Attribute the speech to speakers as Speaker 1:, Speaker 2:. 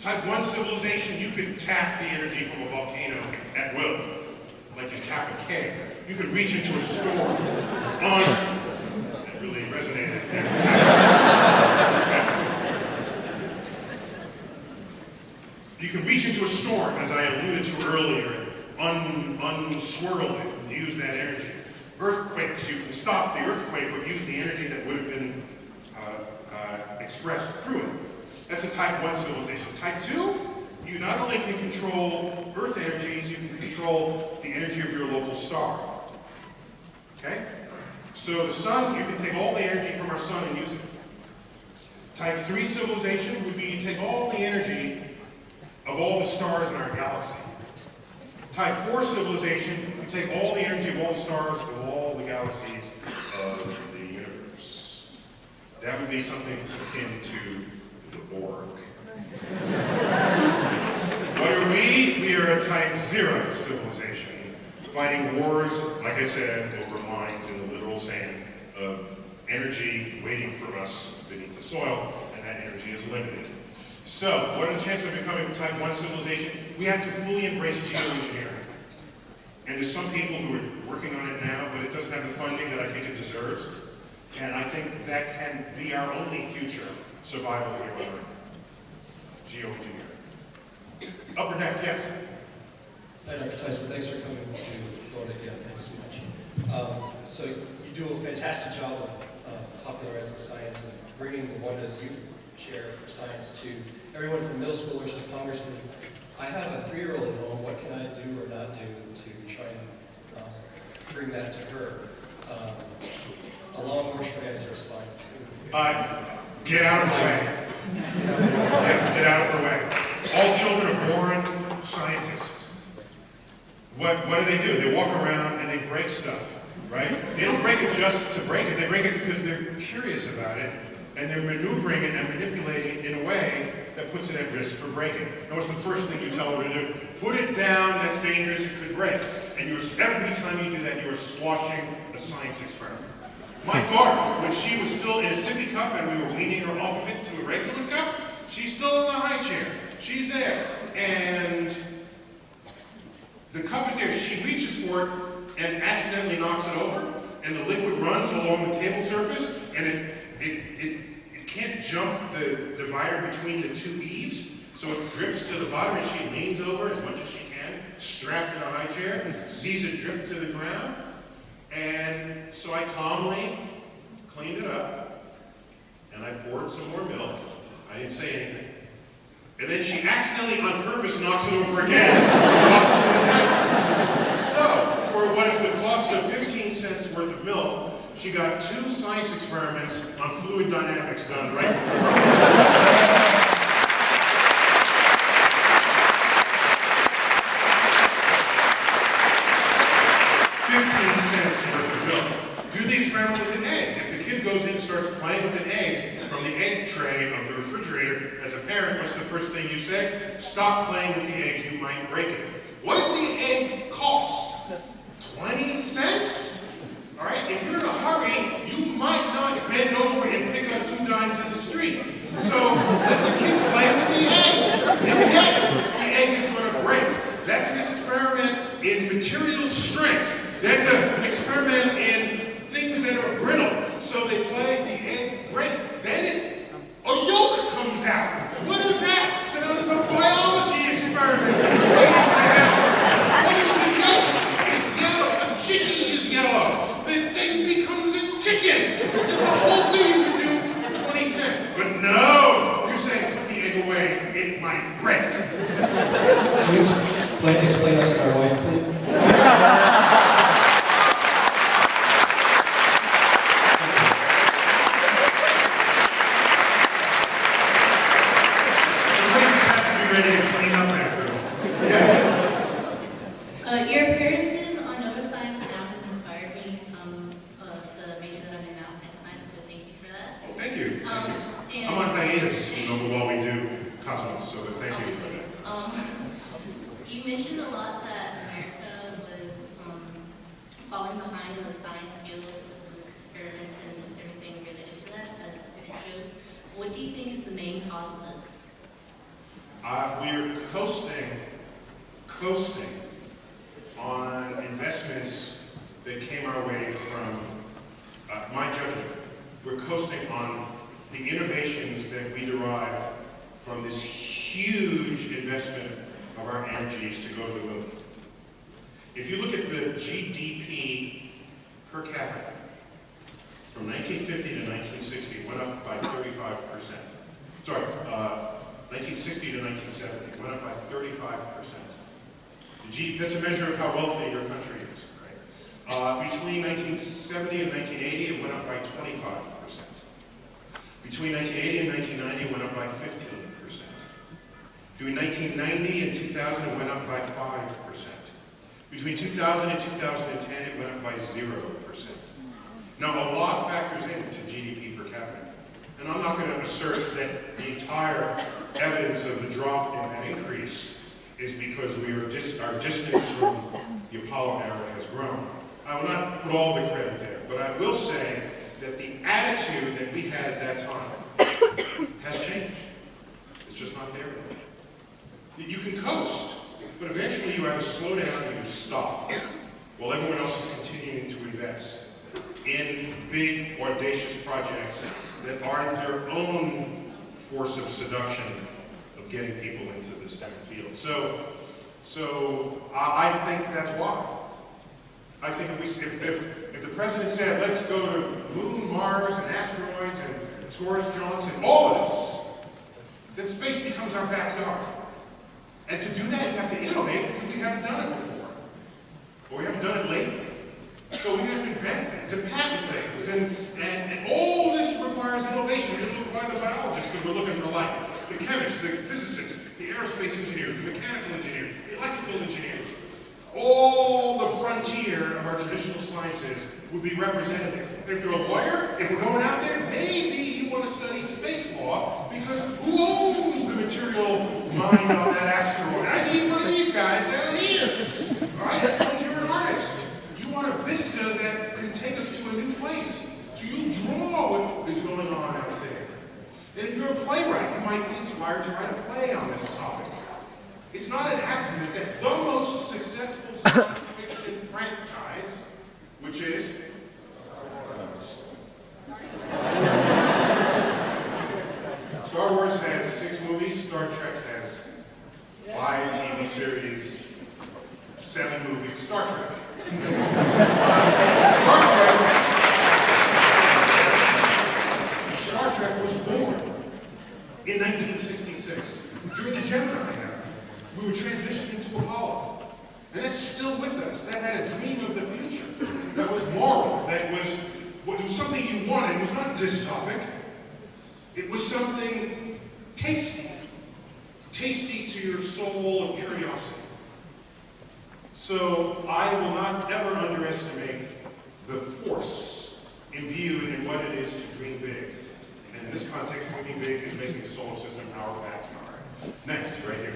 Speaker 1: Type 1 civilization, you could tap the energy from a volcano at will, like you tap a keg. You could reach into a storm on... That really resonated. You can reach into a storm, as I alluded to earlier, unswirl it and use that energy. Earthquakes, you can stop the earthquake but use the energy that would have been expressed through it. That's a type 1 civilization. Type 2, you not only can control Earth energies, you can control the energy of your local star. Okay? So the sun, you can take all the energy from our sun and use it. Type 3 civilization would be you take all the energy of all the stars in our galaxy. Type 4 civilization, you take all the energy of all the stars of all the galaxies of the universe. That would be something akin to the Borg. What are we? We are a type 0 civilization, fighting wars, like I said, over mines in the literal sand of energy waiting for us beneath the soil, and that energy is limited. So, what are the chances of becoming a type 1 civilization? We have to fully embrace geoengineering. And there's some people who are working on it now, but it doesn't have the funding that I think it deserves. And I think that can be our only future survival here on Earth. Geoengineering. Upper deck, yes?
Speaker 2: Hi, Dr. Tyson. Thanks for coming to Florida again. Thanks so much. So you do a fantastic job of popularizing science and bringing the wonder that you share for science to everyone from middle schoolers to congressmen. I have a 3-year-old at home. What can I do or not do to try and bring that to her? A long or short answer is fine.
Speaker 1: Get out of the way. Get out of the way. All children are born scientists. What do? They walk around and they break stuff, right? They don't break it just to break it. They break it because they're curious about it, and they're maneuvering it and manipulating it in a way that puts it at risk for breaking. And what's the first thing you tell her to do? Put it down, that's dangerous, it could break. And every time you do that, you're squashing a science experiment. My daughter, when she was still in a sippy cup and we were weaning her off of it to a regular cup, she's still in the high chair. She's there. And the cup is there. She reaches for it and accidentally knocks it over, and the liquid runs along the table surface, and it can't jump the divider between the two eaves, so it drips to the bottom, and she leans over as much as she can, strapped in a high chair, sees it drip to the ground, and so I calmly cleaned it up, and I poured some more milk. I didn't say anything. And then she accidentally, on purpose, knocks it over again to watch what's happening. So, for what is the cost of 15 cents worth of milk, she got 2 science experiments on fluid dynamics done right before her. 15 cents worth of milk. Do the experiment with an egg. If the kid goes in and starts playing with an egg from the egg tray of the refrigerator, as a parent, what's the first thing you say? Stop playing with the egg, you might break it. What does the egg cost? 20 cents? All right, if you're in a hurry, you might not bend over and pick up 2 dimes in the street. So let the kid play with the egg. And yes, the egg is going to break. That's an experiment in material strength. That's an experiment in things that are brittle. So they play, the egg breaks. Then a yolk comes out. What is that? So now there's a biology experiment waiting to happen. What is a yolk? It's yellow. A chickie is yellow. The thing becomes a chicken. There's a whole thing you can do for 20 cents. But no, you're saying put the egg away. It might break.
Speaker 2: Can you explain that to my wife, please?
Speaker 1: Ready to clean up after all. Yes?
Speaker 3: Your appearances on Nova Science Now has inspired me the major that I'm in now, plant science, so thank you for that.
Speaker 1: Oh, thank you. Thank you. I'm on hiatus, while we do Cosmos, so thank you for that.
Speaker 3: You mentioned a lot that America was falling behind in the science field with experiments and everything related to that, as the picture showed. What do you think is the main cause of this?
Speaker 1: coasting on investments that came our way from, my judgment, we're coasting on the innovations that we derived from this huge investment of our energies to go to the moon. If you look at the GDP per capita, from 1950 to 1960, it went up by 35%. Sorry, 1960 to 1970, it went up by 35%. That's a measure of how wealthy your country is, right? Between 1970 and 1980, it went up by 25%. Between 1980 and 1990, it went up by 15%. Between 1990 and 2000, it went up by 5%. Between 2000 and 2010, it went up by 0%. Now, a lot factors into GDP per capita. And I'm not going to assert that the entire evidence of the drop in that increase is because our distance from the Apollo era has grown. I will not put all the credit there, but I will say that the attitude that we had at that time has changed. It's just not there anymore. You can coast, but eventually you either slow down or you stop, while everyone else is continuing to invest in big, audacious projects that are their own force of seduction of getting people into the STEM field. So I think that's why. I think if the president said, let's go to Moon, Mars, and asteroids, and tourist jaunts, and all of this, then space becomes our backyard. And to do that, you have to innovate because we haven't done it before. Or we haven't done it lately. So we have to invent things and patent things. And all this requires innovation. It will require the biologists because we're looking for life. The chemists, the physicists, the aerospace engineers, the mechanical engineers, the electrical engineers. All the frontier of our traditional sciences would be represented there. If you're a lawyer, if we're going out there, maybe you want to study space law because who owns the material mind on that asteroid? I need one of these guys down here. All right, that's because you're an artist. You want a vista that can take us to a new place. So you draw what is going on out there. And if you're a playwright, you might be inspired to write a play on this topic. It's not an accident that the most successful science fiction franchise, which is Star Wars has 6 movies, Star Trek has 5 TV series, 7 movies, Star Trek. Star Trek was born in 1966 during the Gemini era. We were transitioning to Apollo. And that's still with us. That had a dream of the future. That was moral. That was, it was something you wanted. It was not dystopic. It was something tasty. Tasty to your soul of curiosity. So I will not ever underestimate the force imbued in what it is to dream big. And in this context, dreaming big is making the solar system our backyard. Next, right here.